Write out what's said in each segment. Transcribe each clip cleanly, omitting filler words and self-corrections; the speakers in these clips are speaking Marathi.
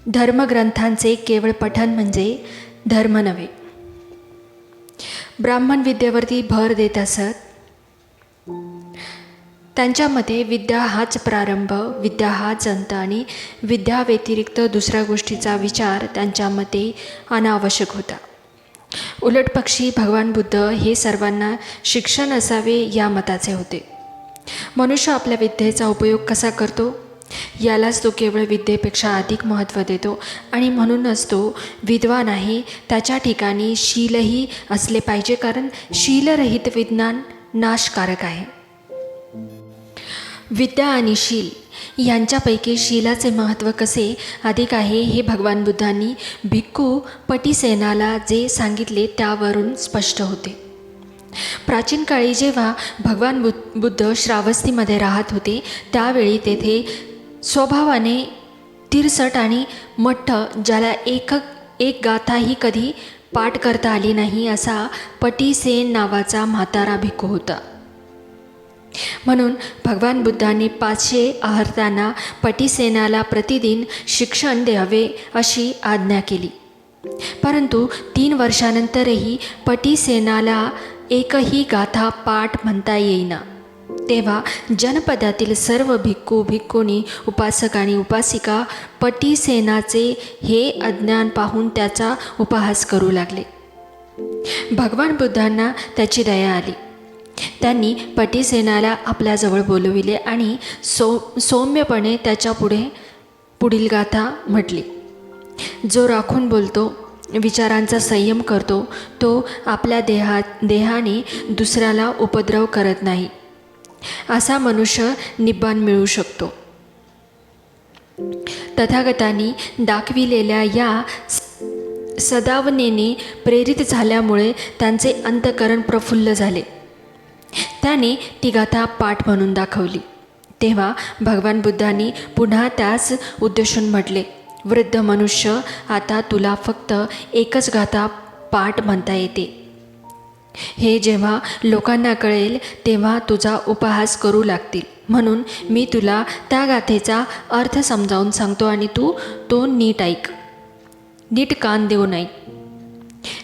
धर्मग्रंथांचे केवळ पठन म्हणजे धर्म नव्हे. ब्राह्मण विद्येवरती भर देत असत. त्यांच्या मते विद्या हाच प्रारंभ, विद्या हाच अंत आणि विद्या व्यतिरिक्त दुसऱ्या गोष्टीचा विचार त्यांच्या मते अनावश्यक होता. उलटपक्षी भगवान बुद्ध हे सर्वांना शिक्षण असावे या मताचे होते. मनुष्य आपल्या विद्येचा उपयोग कसा करतो यालाच तो केवळ विद्येपेक्षा अधिक महत्त्व देतो आणि म्हणूनच तो विद्वान आहे त्याच्या ठिकाणी शीलही असले पाहिजे, कारण शीलरहित विज्ञान नाशकारक आहे. विद्या आणि शील यांच्यापैकी शीलाचे महत्त्व कसे अधिक आहे हे भगवान बुद्धांनी भिक्खू पटीसेनाला जे सांगितले त्यावरून स्पष्ट होते. प्राचीन काळी जेव्हा भगवान बुद्ध श्रावस्तीमध्ये राहत होते त्यावेळी तेथे स्वभावाने तिरसट आणि मठ्ठ, ज्याला एक गाथाही कधी पाठ करता आली नाही असा पटीसेन नावाचा म्हातारा भिक्खू होता. म्हणून भगवान बुद्धांनी 500 आहर्तांना पटीसेनाला प्रतिदिन शिक्षण द्यावे अशी आज्ञा केली. परंतु 3 वर्षानंतरही पटीसेनाला एकही गाथा पाठ म्हणता येईना. तेव्हा जनपदातील सर्व भिक्खू भिक्खुनी, उपासक आणि उपासिका पटीसेनाचे हे अज्ञान पाहून त्याचा उपहास करू लागले. भगवान बुद्धांना त्याची दया आली. त्यांनी पटीसेनाला आपल्याजवळ बोलविले आणि सौम्यपणे त्याच्या पुढील गाथा म्हटली. जो राखून बोलतो, विचारांचा संयम करतो, तो आपल्या देहाने दुसऱ्याला उपद्रव करत नाही, असा मनुष्य निब्बाण मिळू शकतो. तथागतांनी दाखविलेल्या या सदावनेने प्रेरित झाल्यामुळे त्यांचे अंतःकरण प्रफुल्ल झाले. त्याने ती गाथा पाठ म्हणून दाखवली. तेव्हा भगवान बुद्धांनी पुन्हा त्यास उद्देशून म्हटले, वृद्ध मनुष्य, आता तुला फक्त एकच गाथा पाठ म्हणता येते. हे जेव्हा लोकांना कळेल तेव्हा तुझा उपहास करू लागतील. म्हणून मी तुला त्या गाथेचा अर्थ समजावून सांगतो आणि तू तो नीट ऐक, नीट कान देऊन ऐक.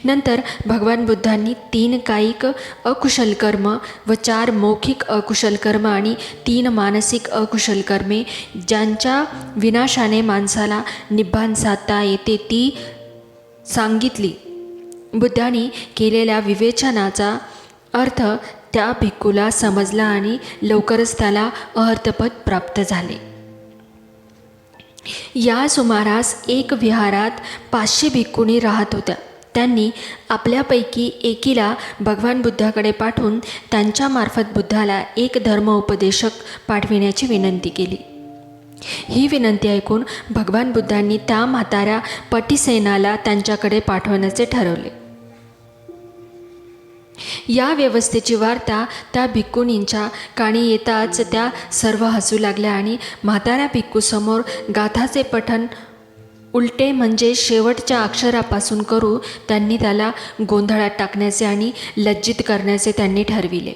नंतर भगवान बुद्धांनी 3 कायिक अकुशल कर्म व 4 मौखिक अकुशल कर्म आणि 3 मानसिक अकुशल कर्मे ज्यांच्या विनाशाने माणसाला निब्बाण साधता येते ती सांगितली. बुद्धांनी केलेल्या विवेचनाचा अर्थ त्या भिक्खूला समजला आणि लवकरच त्याला अहर्तपद प्राप्त झाले. या सुमारास एक विहारात 500 भिक्खुणी राहत होत्या. त्यांनी आपल्यापैकी एकीला भगवान बुद्धाकडे पाठवून त्यांच्यामार्फत बुद्धाला एक धर्मोपदेशक पाठविण्याची विनंती केली. ही विनंती ऐकून भगवान बुद्धांनी त्या म्हाताऱ्या पटीसेनाला त्यांच्याकडे पाठवण्याचे ठरवले. या व्यवस्थेची वार्ता त्या भिक्खुनींच्या कानी येताच त्या सर्व हसू लागल्या आणि म्हाताऱ्या भिक्खूसमोर गाथाचे पठण उलटे म्हणजे शेवटच्या अक्षरापासून करू त्यांनी त्याला गोंधळात टाकण्याचे आणि लज्जित करण्याचे त्यांनी ठरविले.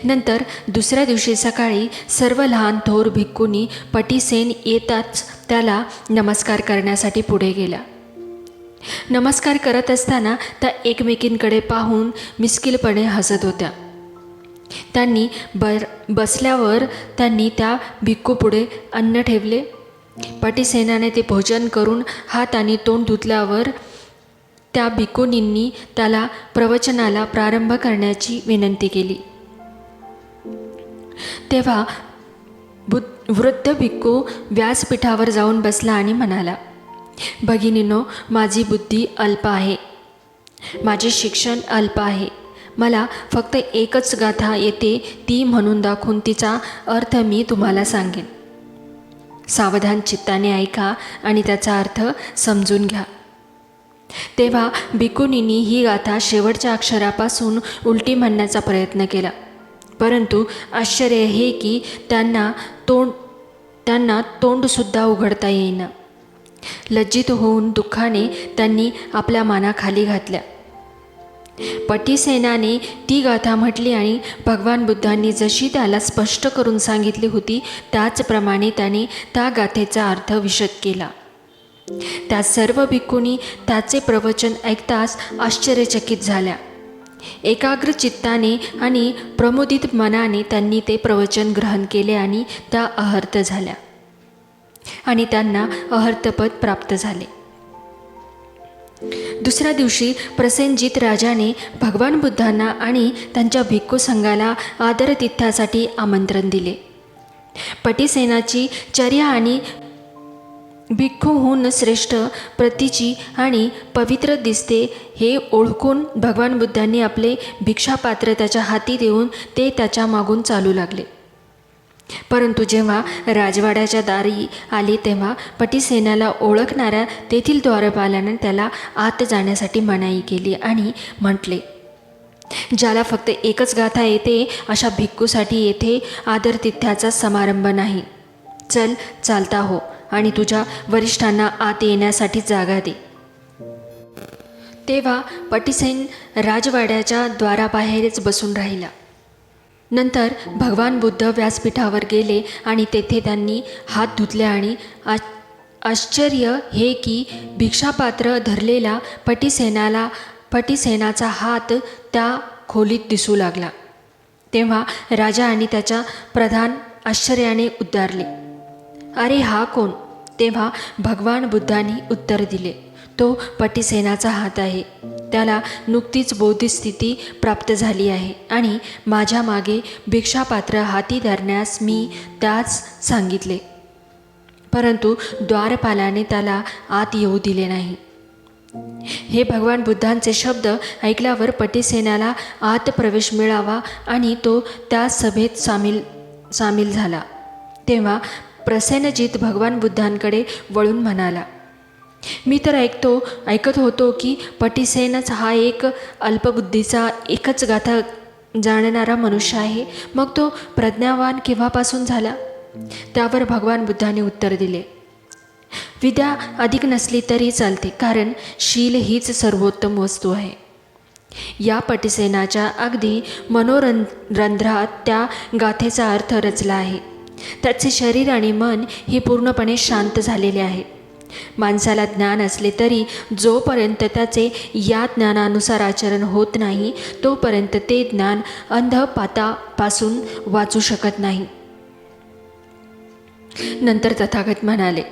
नंतर दुसऱ्या दिवशी सकाळी सर्व लहान थोर भिक्खुनी पटीसेन येताच त्याला नमस्कार करण्यासाठी पुढे गेल्या. नमस्कार करत असताना त्या एकमेकींकडे पाहून मिस्किलपणे हसत होत्या. त्यांनी बसल्यावर त्यांनी त्या भिक्खूपुढे अन्न ठेवले. पटीसेनाने ते भोजन करून हात आणि तोंड धुतल्यावर त्या भिक्खुनींनी त्याला प्रवचनाला प्रारंभ करण्याची विनंती केली. तेव्हा वृद्ध भिक्खू व्यासपीठावर जाऊन बसला आणि म्हणाला, भगिनीनो, माझी बुद्धी अल्प आहे, माझे शिक्षण अल्प आहे. मला फक्त एकच गाथा येते, ती म्हणून दाखवून तिचा अर्थ मी तुम्हाला सांगेन. सावधान चित्ताने ऐका आणि त्याचा अर्थ समजून घ्या. तेव्हा भिक्खुनींनी ही गाथा शेवटच्या अक्षरापासून उलटी म्हणण्याचा प्रयत्न केला. परंतु आश्चर्य हे की त्यांना तोंडसुद्धा उघडता येईना. लज्जित होऊन दुःखाने त्यांनी आपल्या माना खाली घातल्या. पटीसेनाने ती गाथा म्हटली आणि भगवान बुद्धांनी जशी त्याला स्पष्ट करून सांगितली होती त्याचप्रमाणे त्याने त्या गाथेचा अर्थ विशद केला. त्या सर्व भिक्खूंनी त्याचे प्रवचन ऐकताच आश्चर्यचकित झाल्या. एकाग्र चित्ताने आणि प्रमोदित मनाने त्यांनी ते प्रवचन ग्रहण केले आणि त्या अहर्त झाल्या आणि त्यांना अहर्तपद प्राप्त झाले. दुसऱ्या दिवशी प्रसेनजित राजाने भगवान बुद्धांना आणि त्यांच्या भिक्खू संघाला आदरातिथ्यासाठी आमंत्रण दिले. पटीसेनाची चर्या आणि भिक्खूहून श्रेष्ठ प्रतीची आणि पवित्र दिसते हे ओळखून भगवान बुद्धांनी आपले भिक्षापात्र त्याच्या हाती देऊन ते त्याच्या मागून चालू लागले. परंतु जेव्हा राजवाड्याच्या दारी आले तेव्हा पटीसेनाला ओळखणाऱ्या तेथील द्वारपालाने त्याला आत जाण्यासाठी मनाई केली आणि म्हटले, ज्याला फक्त एकच गाथा येते अशा भिक्खूसाठी येथे आदरातिथ्याचा समारंभ नाही. चल, चालता हो आणि तुझ्या वरिष्ठांना आत येण्यासाठी जागा दे. तेव्हा पटीसेन राजवाड्याच्या द्वाराबाहेरच बसून राहिला. नंतर भगवान बुद्ध व्यासपीठावर गेले आणि तेथे त्यांनी हात धुतले आणि आश्चर्य हे की भिक्षापात्र धरलेला पटीसेनाचा हात त्या खोलीत दिसू लागला. तेव्हा राजा आणि त्याच्या प्रधान आश्चर्याने उद्गारले, अरे हा कोण? तेव्हा भगवान बुद्धांनी उत्तर दिले, तो पटीसेनाचा हात आहे. त्याला नुकतीच बोधिस्थिती प्राप्त झाली आहे आणि माझ्या मागे भिक्षापात्र हाती धरण्यास मी त्यास सांगितले, परंतु द्वारपालाने त्याला आत येऊ दिले नाही. हे भगवान बुद्धांचे शब्द ऐकल्यावर पटीसेनाला आत प्रवेश मिळावा आणि तो त्या सभेत सामील झाला. तेव्हा प्रसेनजित भगवान बुद्धांकडे वळून म्हणाला, मी तर ऐकत होतो की पटीसेनच हा एक अल्पबुद्धीचा एकच गाथा जाणणारा मनुष्य आहे. मग तो प्रज्ञावान केव्हापासून झाला? त्यावर भगवान बुद्धांनी उत्तर दिले, विद्या अधिक नसली तरी चालते, कारण शील हीच सर्वोत्तम वस्तू आहे. या पटीसेनाच्या अगदी मनोरंध्रात त्या गाथेचा अर्थ रचला आहे. त्याचे शरीर आणि मन हे पूर्णपणे शांत झालेले आहे. माणसाला ज्ञान असले तरी जोपर्यंत त्याचे या ज्ञानानुसार आचरण होत नाही तोपर्यंत ते ज्ञान अंधपातापासून वाचू शकत नाही. नंतर तथागत म्हणाले,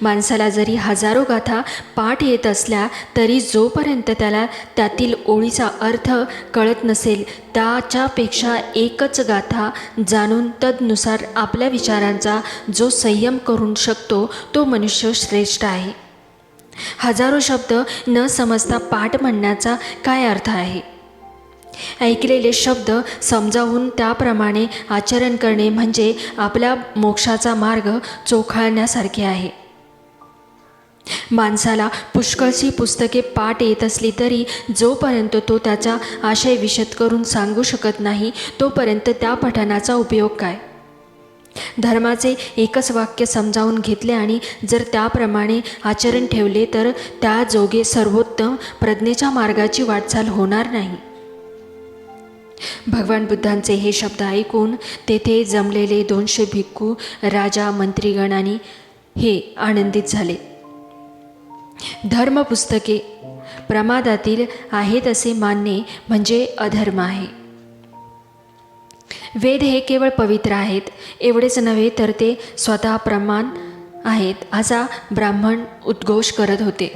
माणसाला जरी हजारो गाथा पाठ येत असल्या तरी जोपर्यंत त्याला त्यातील ओळीचा अर्थ कळत नसेल त्याच्यापेक्षा एकच गाथा जाणून तदनुसार आपल्या विचारांचा जो संयम करू शकतो तो मनुष्य श्रेष्ठ आहे. हजारो शब्द न समजता पाठ म्हणण्याचा काय अर्थ आहे? ऐकलेले शब्द समजावून त्याप्रमाणे आचरण करणे म्हणजे आपल्या मोक्षाचा मार्ग चोखाळण्यासारखे आहे. माणसाला पुष्कळशी पुस्तके पाठ येत असली तरी जोपर्यंत तो त्याचा आशय विशद करून सांगू शकत नाही तोपर्यंत त्या पठणाचा उपयोग काय? धर्माचे एकच वाक्य समजावून घेतले आणि जर त्याप्रमाणे आचरण ठेवले तर त्या जोगे सर्वोत्तम प्रज्ञेच्या मार्गाची वाटचाल होणार नाही. भगवान बुद्धांचे हे शब्द ऐकून तेथे जमलेले 200 भिक्खू, राजा, मंत्रीगण आणि हे आनंदित झाले. धर्मपुस्तके प्रमादातील आहेत असे मानणे म्हणजे अधर्म आहे. वेद हे केवळ पवित्र आहेत एवढेच नव्हे तर ते स्वतः प्रमाण आहेत असा ब्राह्मण उद्घोष करत होते.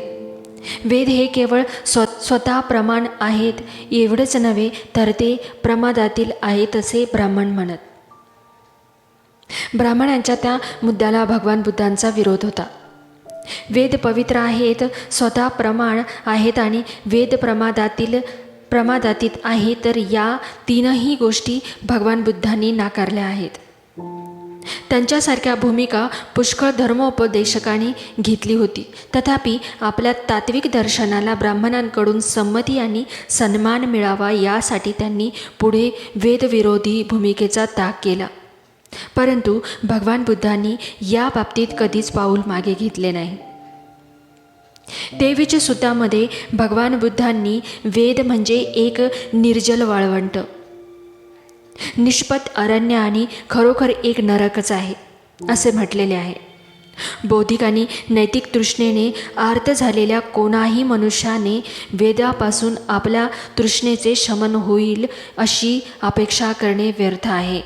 वेद हे केवळ स्वतः प्रमाण आहेत एवढेच नव्हे तर ते प्रमादातील आहेत असे ब्राह्मण म्हणत. ब्राह्मणांच्या त्या मुद्द्याला भगवान बुद्धांचा विरोध होता. वेद पवित्र आहेत, स्वतः प्रमाण आहेत आणि वेद प्रमादातीत आहे तर या तीनही गोष्टी भगवान बुद्धांनी नाकारल्या आहेत. त्यांच्यासारख्या भूमिका पुष्कळ धर्मोपदेशकांनी घेतली होती. तथापि आपल्या तात्विक दर्शनाला ब्राह्मणांकडून संमती आणि सन्मान मिळावा यासाठी त्यांनी पुढे वेदविरोधी भूमिकेचा त्याग केला. परंतु भगवान बुद्धांनी या बाबतीत कधीच पाऊल मागे घेतले नाही. तेवीच्या सुतामध्ये भगवान बुद्धांनी वेद म्हणजे एक निर्जल वाळवंट, निष्पत अरण्य आणि खरोखर एक नरकच आहे असे म्हटलेले आहे. बौद्धिक आणि नैतिक तृष्णेने आर्त झालेल्या कोणाही मनुष्याने वेदापासून आपल्या तृष्णेचे शमन होईल अशी अपेक्षा करणे व्यर्थ आहे.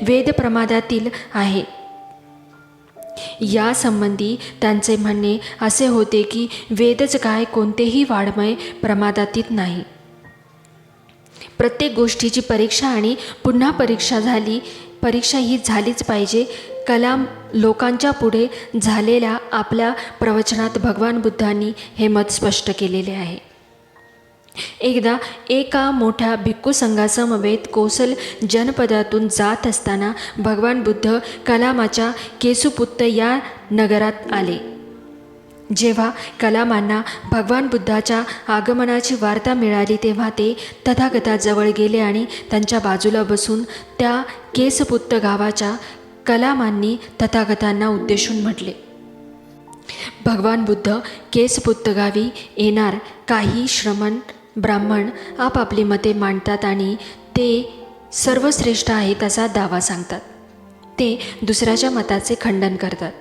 वेद प्रमादातील आहे. या संबंधी त्यांचे म्हणणे असे होते की वेदच काय कोणतेही वाङ्मय प्रमादातीत नाही. प्रत्येक गोष्टीची परीक्षा आणि पुन्हा परीक्षा ही झालीच पाहिजे. कलाम लोकांच्या पुढे झालेल्या आपल्या प्रवचनात भगवान बुद्धांनी हे मत स्पष्ट केलेले आहे. एकदा एका मोठ्या भिक्खू संघासमवेत कोसल जनपदातून जात असताना भगवान बुद्ध कलामाच्या केसुपुत्त या नगरात आले. जेव्हा कलामांना भगवान बुद्धाच्या आगमनाची वार्ता मिळाली तेव्हा ते तथागताजवळ गेले आणि त्यांच्या बाजूला बसून त्या केसपुत्त गावाच्या कलामांनी तथागतांना उद्देशून म्हटले, भगवान बुद्ध केसपुत्त गावी येणार. काही श्रमण ब्राह्मण आपापली मते मांडतात आणि ते सर्वश्रेष्ठ आहेत असा दावा सांगतात. ते दुसऱ्याच्या मताचे खंडन करतात.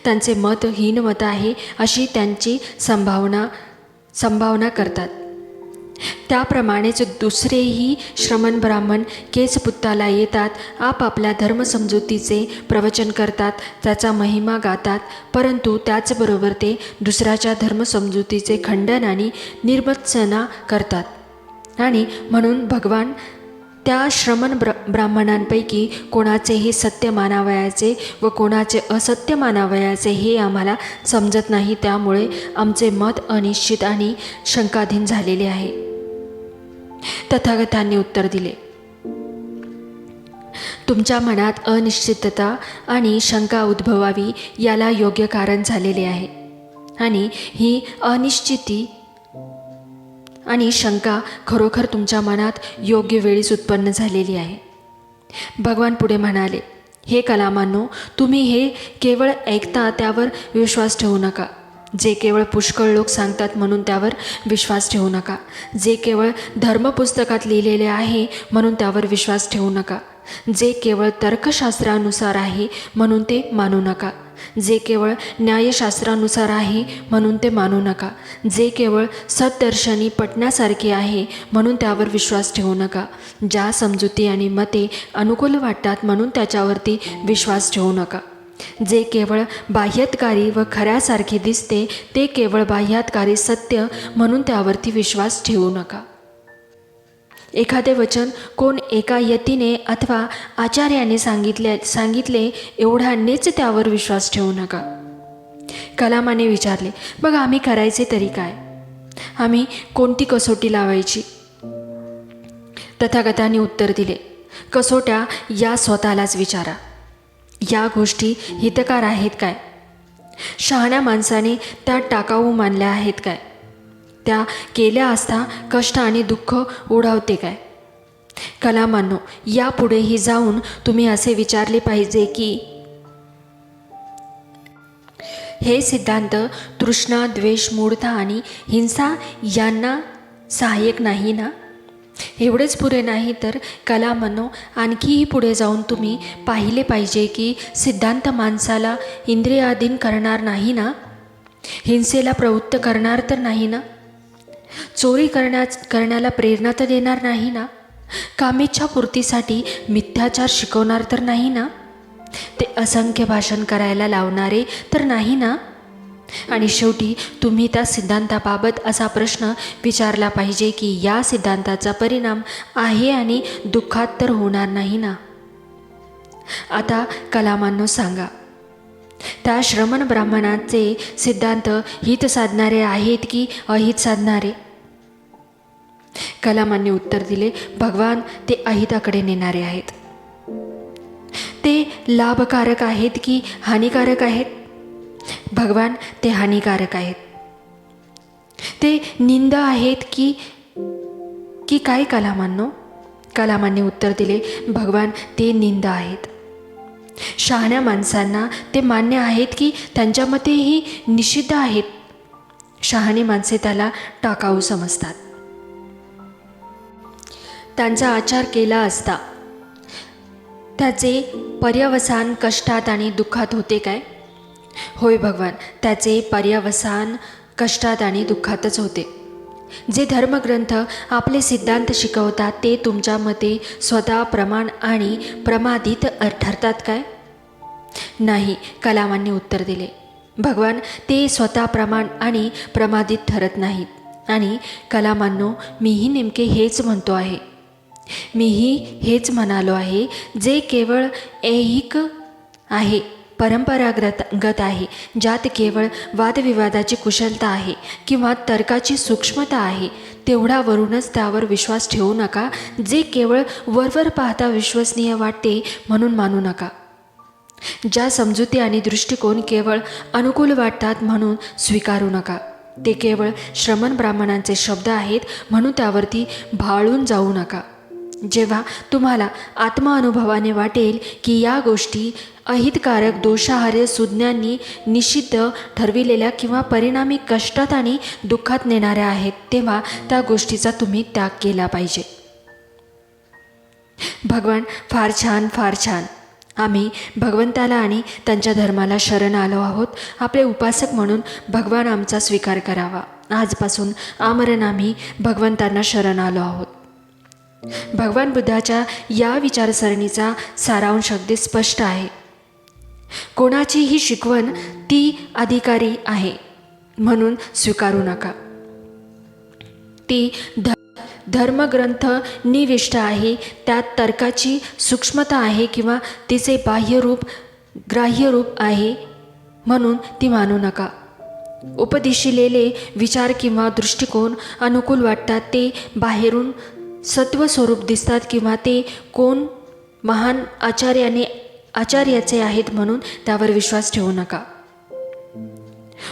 त्यांचे मत हीन मत आहे अशी त्यांची संभावना करतात. त्याप्रमाणेच दुसरेही श्रमण ब्राह्मण केसपुत्ताला येतात, आपापल्या धर्मसमजुतीचे प्रवचन करतात, त्याचा महिमा गातात, परंतु त्याचबरोबर ते दुसऱ्याच्या धर्मसमजुतीचे खंडन आणि निर्मत्सना करतात. आणि म्हणून भगवान त्या श्रमण ब्राह्मणांपैकी कोणाचेही सत्य मानावयाचे व कोणाचे असत्य मानावयाचे हे आम्हाला समजत नाही. त्यामुळे आमचे मत अनिश्चित आणि शंकाधीन झालेले आहे. तथागतांनी उत्तर दिले, तुमच्या मनात अनिश्चितता आणि शंका उद्भवावी याला योग्य कारण झालेले आहे. आणि ही अनिश्चिती आणि शंका खरोखर तुमच्या मनात योग्य वेळीच उत्पन्न झालेली आहे. भगवान पुढे म्हणाले, हे कलामांनो, तुम्ही हे केवळ ऐकता त्यावर विश्वास ठेवू नका. जे केवळ पुष्कळ लोक सांगतात म्हणून त्यावर विश्वास ठेवू नका. जे केवळ धर्मपुस्तकात लिहिलेले आहे म्हणून त्यावर विश्वास ठेवू नका. जे केवळ तर्कशास्त्रानुसार आहे म्हणून ते मानू नका. जे केवळ न्यायशास्त्रानुसार आहे म्हणून ते मानू नका. जे केवळ सद्दर्शनी पटण्यासारखे आहे म्हणून त्यावर विश्वास ठेवू नका. ज्या समजुती आणि मते अनुकूल वाटतात म्हणून त्याच्यावरती विश्वास ठेवू नका. जे केवळ बाह्यतकारी व खऱ्यासारखे दिसते ते केवळ बाह्यतकारी सत्य म्हणून त्यावरती विश्वास ठेवू नका. एखादे वचन कोण एका यतीने अथवा आचार्याने सांगितले एवढ्यानेच त्यावर विश्वास ठेवू नका. कलामाने विचारले, मग आम्ही करायचे तरी काय? आम्ही कोणती कसोटी लावायची? तथागतांनी उत्तर दिले, कसोट्या या स्वतःलाच विचारा. या गोष्टी हितकार आहेत काय? शहाण्या माणसाने त्या टाकाऊ मानल्या आहेत काय? त्या केल्या असता कष्ट आणि दुःख ओढावते काय? कलामांनो, यापुढेही जाऊन तुम्ही असे विचारले पाहिजे की हे सिद्धांत तृष्णा, द्वेष, मूढता आणि हिंसा यांना सहाय्यक नाही ना? एवढेच पुरे नाही तर कलामांनो, आणखीही पुढे जाऊन तुम्ही पाहिले पाहिजे की सिद्धांत माणसाला इंद्रियाधीन करणार नाही ना? हिंसेला प्रवृत्त करणार तर नाही ना? चोरी करण्याला प्रेरणा तर देणार नाही ना? कामेच्छा पूर्तीसाठी मिथ्याचार शिकवणार तर नाही ना? ते असंख्य भाषण करायला लावणारे तर नाही ना? आणि शेवटी तुम्ही त्या सिद्धांताबाबत असा प्रश्न विचारला पाहिजे की या सिद्धांताचा परिणाम आहे आणि दुःखात तर होणार नाही ना? आता कलामांनो सांगा, त्या श्रमण ब्राह्मणाचे सिद्धांत हित साधणारे आहेत की अहित साधणारे? कलामांनी उत्तर दिले, भगवान ते अहिताकडे नेणारे आहेत. ते लाभकारक आहेत की हानिकारक आहेत? भगवान ते हानिकारक आहेत. ते निंद आहेत की काय कलामांनो? कलामांनी उत्तर दिले, भगवान ते निंद आहेत. शहाण्या माणसांना ते मान्य आहेत की त्यांच्या मतेही निषिद्ध आहेत. शहाणी माणसे त्याला टाकाऊ समजतात. त्यांचा आचार केला असता त्याचे पर्यवसान कष्टात आणि दुःखात होते काय? होय भगवान, त्याचे पर्यवसान कष्टात आणि दुःखातच होते. जे धर्मग्रंथ आपले सिद्धांत शिकवतात ते तुमच्या मते स्वतः प्रमाण आणि प्रमादित ठरतात काय? नाही, कलामांनी उत्तर दिले. भगवान, ते स्वतः प्रमाण आणि प्रमादित ठरत नाहीत. आणि कलामांनो, मीही नेमके हेच म्हणतो आहे. मीही हेच म्हणालो आहे. जे केवळ ऐहिक आहे, परंपरागत आहे, ज्यात केवळ वादविवादाची कुशलता आहे किंवा तर्काची सूक्ष्मता आहे, तेवढ्यावरूनच त्यावर विश्वास ठेवू नका. जे केवळ वरवर पाहता विश्वसनीय वाटते म्हणून मानू नका. ज्या समजुती आणि दृष्टिकोन केवळ अनुकूल वाटतात म्हणून स्वीकारू नका. ते केवळ श्रमण ब्राह्मणांचे शब्द आहेत म्हणून त्यावरती भाळून जाऊ नका. जेव्हा तुम्हाला आत्मानुभवाने वाटेल की या गोष्टी अहितकारक, दोषार्ह, सुज्ञांनी निषिद्ध ठरविलेल्या किंवा परिणामी कष्टात आणि दुःखात नेणाऱ्या आहेत, तेव्हा त्या गोष्टीचा तुम्ही त्याग केला पाहिजे. भगवान, फार छान, फार छान. आम्ही भगवंताला आणि त्यांच्या धर्माला शरण आलो आहोत. आपले उपासक म्हणून भगवान आमचा स्वीकार करावा. आजपासून आमरण आम्ही भगवंतांना शरण आलो आहोत. भगवान बुद्धाच्या या विचारसरणीचा सारांश अगदी स्पष्ट आहे. कोणाचीही शिकवण ती अधिकारी आहे म्हणून स्वीकारू नका. ती धर्मग्रंथ निविष्ट आहे, त्यात तर्काची सूक्ष्मता आहे किंवा तिचे बाह्यरूप ग्राह्यरूप आहे म्हणून ती मानू नका. उपदेशिलेले विचार किंवा दृष्टिकोन अनुकूल वाटतात, ते बाहेरून सत्वस्वरूप दिसतात किंवा ते कोण महान आचार्याचे आहेत म्हणून त्यावर विश्वास ठेवू नका.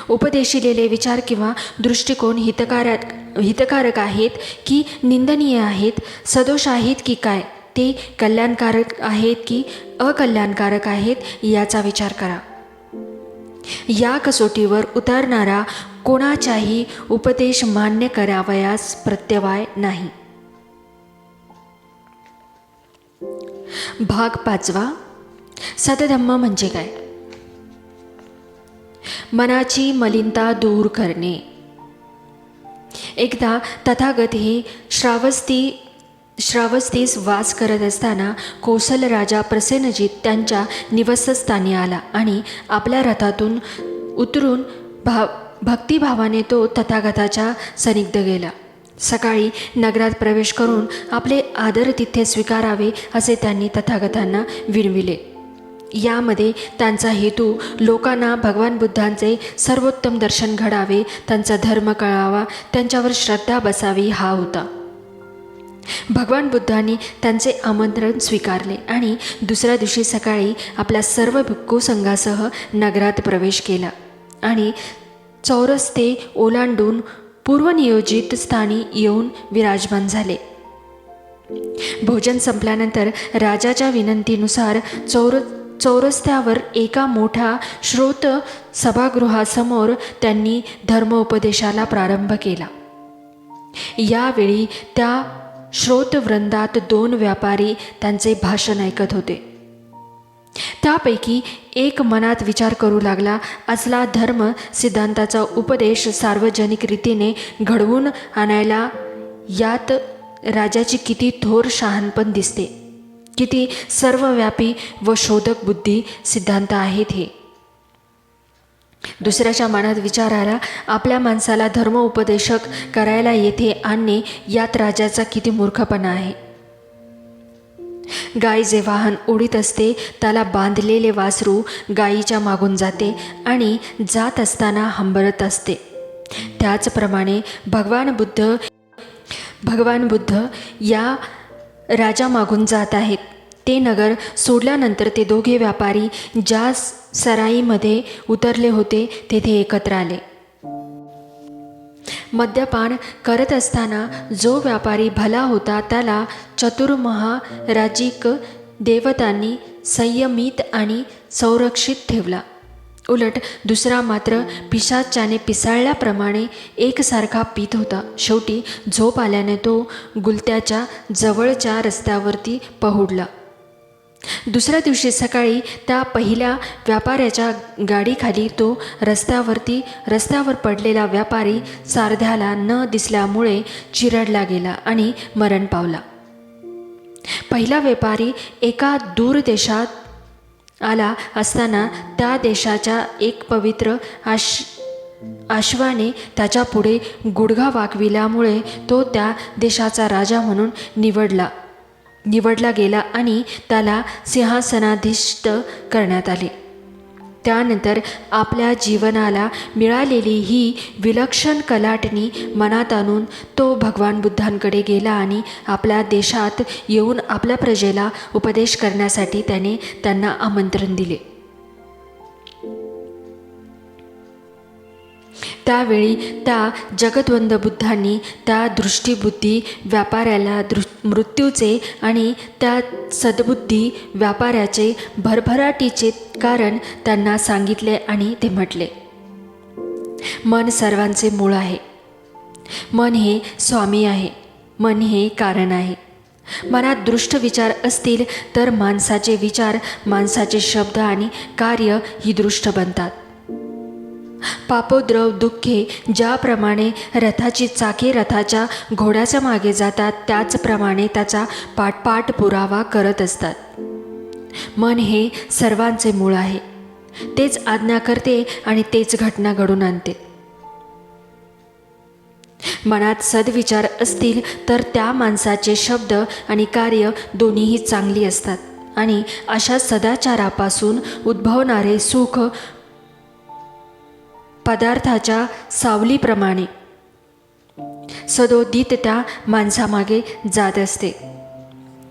उपदेशिलेले विचार किंवा दृष्टिकोन हितकारक आहेत की निंदनीय आहेत, सदोष आहेत की काय, ते कल्याणकारक आहेत की अकल्याणकारक आहेत, याचा विचार करा. या कसोटीवर उतरणारा कोणाचाही उपदेश मान्य करावयास प्रत्यवाय नाही. भाग 5. सतधम्म म्हणजे काय? मनाची मलिनता दूर करणे. एकदा तथागत हे श्रावस्तीस वास करत असताना कोसल राजा प्रसेनजित त्यांच्या निवासस्थानी आला आणि आपल्या रथातून उतरून भक्तिभावाने तो तथागताच्या सनिग्ध गेला. सकाळी नगरात प्रवेश करून आपले आदरातिथ्य स्वीकारावे असे त्यांनी तथागतांना विनविले. यामध्ये त्यांचा हेतू लोकांना भगवान बुद्धांचे सर्वोत्तम दर्शन घडावे, त्यांचा धर्म कळावा, त्यांच्यावर श्रद्धा बसावी हा होता. भगवान बुद्धांनी त्यांचे आमंत्रण स्वीकारले आणि दुसऱ्या दिवशी सकाळी आपल्या सर्व भिक्खू संघासह नगरात प्रवेश केला आणि चौरस्ते ओलांडून पूर्वनियोजित स्थानी येऊन विराजमान झाले. भोजन संपल्यानंतर राजाच्या विनंतीनुसार चौरस्त्यावर एका मोठ्या श्रोत सभागृहासमोर त्यांनी धर्मोपदेशाला प्रारंभ केला. यावेळी त्या श्रोतवृंदात 2 व्यापारी त्यांचे भाषण ऐकत होते. त्यापैकी एक मनात विचार करू लागला, असला धर्म सिद्धांताचा उपदेश सार्वजनिक रीतीने घडवून आणायला यात राजाची किती थोर शहाणपण दिसते, किती सर्वव्यापी व शोधक बुद्धी सिद्धांत आहेत हे. दुसऱ्याच्या मनात विचार आला, आपल्या माणसाला धर्म उपदेशक करायला येथे आणणे यात राजाचा किती मूर्खपणा आहे. गाय जे वाहन ओढीत असते त्याला बांधलेले वासरू गायीच्या मागून जाते आणि जात असताना हंबरत असते. त्याचप्रमाणे भगवान बुद्ध या राजा मागून जात आहेत. ते नगर सोडल्यानंतर ते दोघे व्यापारी ज्या सराईमध्ये उतरले होते तेथे एकत्र आले. मद्यपान करत असताना जो व्यापारी भला होता त्याला चतुर्महाराजिक देवतांनी संयमित आणि संरक्षित ठेवला. उलट दुसरा मात्र पिशाच्याने पिसाळल्याप्रमाणे एकसारखा पीत होता. शेवटी झोप आल्याने तो गुलत्याच्या जवळच्या रस्त्यावरती पहुडला. दुसऱ्या दिवशी सकाळी त्या पहिल्या व्यापाऱ्याच्या गाडीखाली तो रस्त्यावर पडलेला व्यापारी सारध्याला न दिसल्यामुळे चिरडला गेला आणि मरण पावला. पहिला व्यापारी एका दूर देशात आला असताना त्या देशाच्या एक पवित्र अश्वाने त्याच्या पुढे गुडघा वाकविल्यामुळे तो त्या देशाचा राजा म्हणून निवडला गेला आणि त्याला सिंहासनाधीष्ट करण्यात आले. त्यानंतर आपल्या जीवनाला मिळालेली ही विलक्षण कलाटणी मनात आणून तो भगवान बुद्धांकडे गेला आणि आपल्या देशात येऊन आपल्या प्रजेला उपदेश करण्यासाठी त्याने त्यांना आमंत्रण दिले. त्यावेळी त्या जगद्वंद बुद्धांनी त्या दृष्टीबुद्धी व्यापाऱ्याला मृत्यूचे आणि त्या सद्बुद्धी व्यापाऱ्याचे भरभराटीचे कारण त्यांना सांगितले आणि ते म्हटले, मन सर्वांचे मूळ आहे. मन हे स्वामी आहे. मन हे कारण आहे. मनात दृष्ट विचार असतील तर माणसाचे विचार, माणसाचे शब्द आणि कार्य ही दृष्ट बनतात. पापोद्रव दुःखे ज्याप्रमाणे रथाची चाके रथाच्या घोड्याच्या मागे जातात त्याचप्रमाणे त्याचा पाठपुरावा करत असतात. मन हे सर्वांचे मूळ आहे. तेच आज्ञा करते आणि तेच घटना घडून आणते. मनात सद्विचार असतील तर त्या माणसाचे शब्द आणि कार्य दोन्हीही चांगली असतात आणि अशा सदाचारापासून उद्भवणारे सुख पदार्थाच्या सावलीप्रमाणे सदोदित त्या माणसामागे जात असते.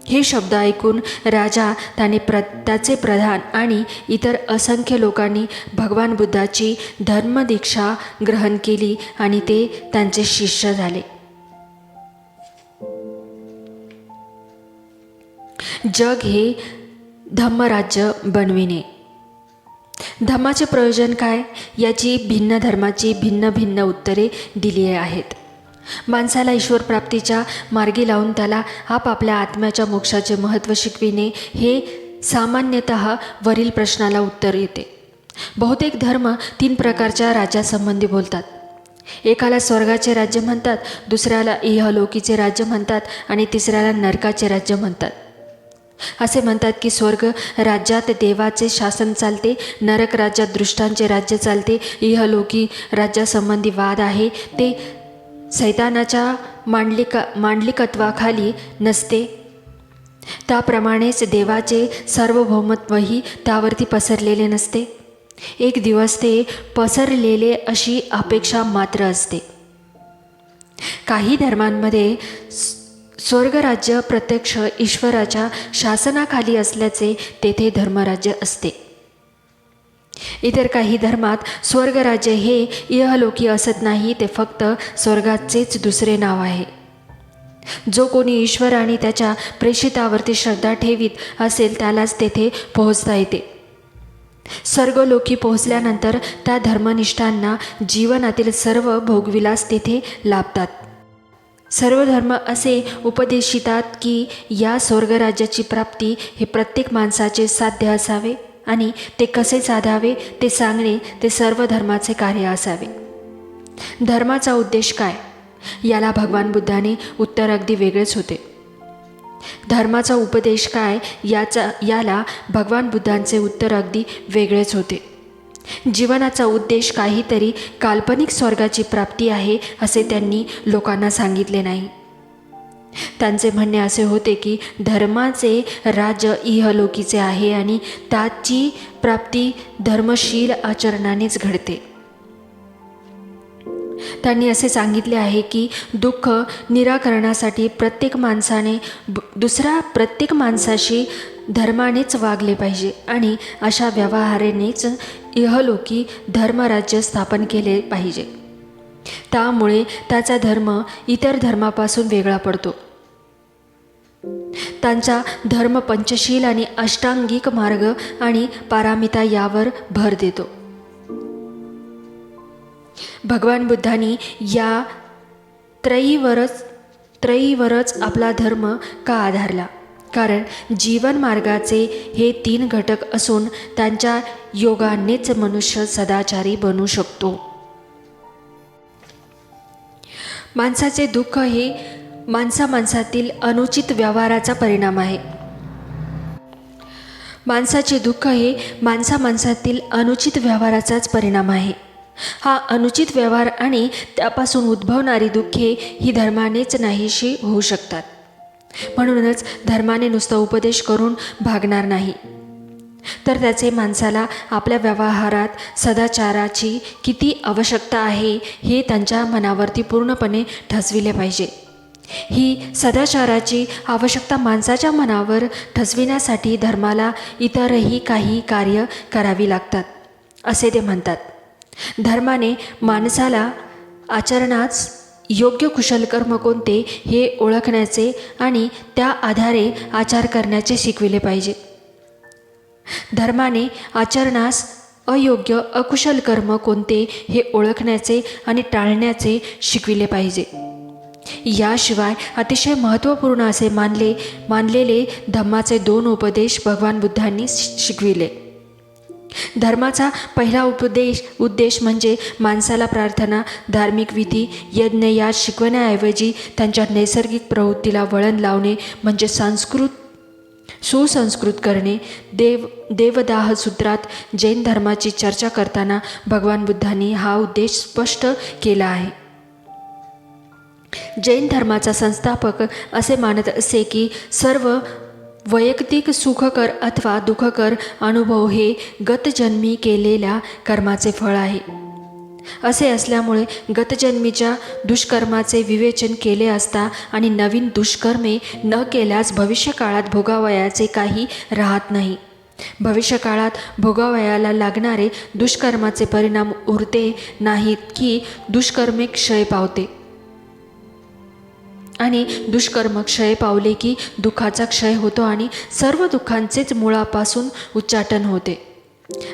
हे शब्द ऐकून राजा त्याचे प्रधान आणि इतर असंख्य लोकांनी भगवान बुद्धाची धर्मदीक्षा ग्रहण केली आणि ते त्यांचे शिष्य झाले. जग हे धम्मराज्य बनविणे. धम्माचे प्रयोजन काय याची भिन्न धर्माची भिन्न भिन्न उत्तरे दिली आहेत. माणसाला ईश्वर प्राप्तीच्या मार्गी लावून त्याला आपापल्या आत्म्याच्या मोक्षाचे महत्त्व शिकविणे हे सामान्यतः वरील प्रश्नाला उत्तर येते. बहुतेक धर्म 3 प्रकारच्या राज्यासंबंधी बोलतात. एकाला स्वर्गाचे राज्य म्हणतात, दुसऱ्याला इहलोकीचे राज्य म्हणतात आणि तिसऱ्याला नरकाचे राज्य म्हणतात. असे म्हणतात की स्वर्ग राज्यात देवाचे शासन चालते, नरक राज्यात दृष्टांचे राज्य चालते, इहलोकी राज्यासंबंधी वाद आहे ते सैतानाच्या मांडलिकत्वाखाली नसते. त्याप्रमाणेच देवाचे सार्वभौमत्वही त्यावरती पसरलेले नसते. एक दिवस ते पसरलेले अशी अपेक्षा मात्र असते. काही धर्मांमध्ये स्वर्गराज्य प्रत्यक्ष ईश्वराच्या शासनाखाली असल्याचे तेथे धर्मराज्य असते. इतर काही धर्मात स्वर्गराज्य हे इहलोकी असत नाही, ते फक्त स्वर्गाचेच दुसरे नाव आहे. जो कोणी ईश्वर आणि त्याच्या प्रेषितावरती श्रद्धा ठेवीत असेल त्यालाच तेथे पोहोचता येते. स्वर्गलोकी पोहोचल्यानंतर त्या धर्मनिष्ठांना जीवनातील सर्व भोगविलास तेथे लाभतात. सर्व धर्म असे उपदेशितात की या स्वर्गराज्याची प्राप्ती हे प्रत्येक माणसाचे साध्य असावे आणि ते कसे साधावे ते सांगणे ते सर्व धर्माचे कार्य असावे. धर्माचा उद्देश काय याला भगवान बुद्धाने उत्तर अगदी वेगळेच होते. धर्माचा उपदेश काय याला भगवान बुद्धांचे उत्तर अगदी वेगळेच होते. जीवनाचा उद्देश काहीतरी काल्पनिक स्वर्गाची प्राप्ती आहे असे त्यांनी लोकांना सांगितले नाही. त्यांचे म्हणणे असे होते की धर्माचे राज्य इहलोकीचे आहे आणि त्याची प्राप्ती धर्मशील आचरणानेच घडते. त्यांनी असे सांगितले आहे की दुःख निराकरणासाठी प्रत्येक माणसाने दुसऱ्या प्रत्येक माणसाशी धर्मानेच वागले पाहिजे आणि अशा व्यवहारानेच इहलोकी धर्मराज्य स्थापन केले पाहिजे. त्यामुळे त्याचा धर्म इतर धर्मापासून वेगळा पडतो. त्यांचा धर्म पंचशील आणि अष्टांगिक मार्ग आणि पारामिता यावर भर देतो. भगवान बुद्धांनी या त्रयीवरच आपला धर्म का आधारला? कारण जीवन मार्गाचे हे 3 घटक असून त्यांच्या योगानेच मनुष्य सदाचारी बनू शकतो. माणसाचे दुःख हे माणसातील अनुचित व्यवहाराचा परिणाम आहे. माणसाचे दुःख हे माणसातील अनुचित व्यवहाराचाच परिणाम आहे. हा अनुचित व्यवहार आणि त्यापासून उद्भवणारी दुःखे ही धर्मानेच नाहीशी होऊ शकतात. म्हणूनच धर्माने नुसता उपदेश करून भागणार नाही, तर त्याचे माणसाला आपल्या व्यवहारात सदाचाराची किती आवश्यकता आहे हे त्यांच्या मनावरती पूर्णपणे ठसविले पाहिजे. ही सदाचाराची आवश्यकता माणसाच्या मनावर ठसविण्यासाठी धर्माला इतरही काही कार्य करावी लागतात, असे ते म्हणतात. धर्माने माणसाला आचरणास योग्य कुशल कर्म कोणते हे ओळखण्याचे आणि त्या आधारे आचार करण्याचे शिकविले पाहिजे. धर्माने आचरणास अयोग्य अकुशल कर्म कोणते हे ओळखण्याचे आणि टाळण्याचे शिकविले पाहिजे. याशिवाय अतिशय महत्त्वपूर्ण असे मानलेले धम्माचे 2 उपदेश भगवान बुद्धांनी शिकविले. धर्माचा पहिला उद्देश म्हणजे माणसाला प्रार्थना, धार्मिक विधी, यज्ञ यात शिकवण्याऐवजी त्यांच्या नैसर्गिक प्रवृत्तीला वळण लावणे म्हणजे सुसंस्कृत करणे. देवदाह सूत्रात जैन धर्माची चर्चा करताना भगवान बुद्धांनी हा उद्देश स्पष्ट केला आहे. जैन धर्माचा संस्थापक असे मानत असे की सर्व वैयक्तिक सुखकर अथवा दुःखकर अनुभव हे गतजन्मी केलेल्या कर्माचे फळ आहे. असे असल्यामुळे गतजन्मीच्या दुष्कर्माचे विवेचन केले असता आणि नवीन दुष्कर्मे न केल्यास भविष्यकाळात भोगावयाचे काही राहत नाही. भविष्यकाळात भोगावयाला लागणारे दुष्कर्माचे परिणाम उरते नाहीत की दुष्कर्मे क्षय पावते, आणि दुष्कर्म क्षय पावले की दुःखाचा क्षय होतो आणि सर्व दुःखांचेच मुळापासून उच्चाटन होते.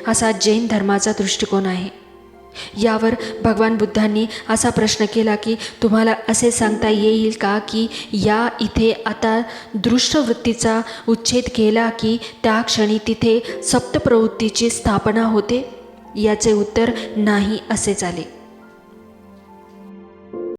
असा जैन धर्माचा दृष्टिकोन आहे. यावर भगवान बुद्धांनी असा प्रश्न केला की तुम्हाला असे सांगता येईल का की या इथे आता दृष्टवृत्तीचा उच्छेद केला की त्या क्षणी तिथे सप्तप्रवृत्तीची स्थापना होते? याचे उत्तर नाही असे झाले.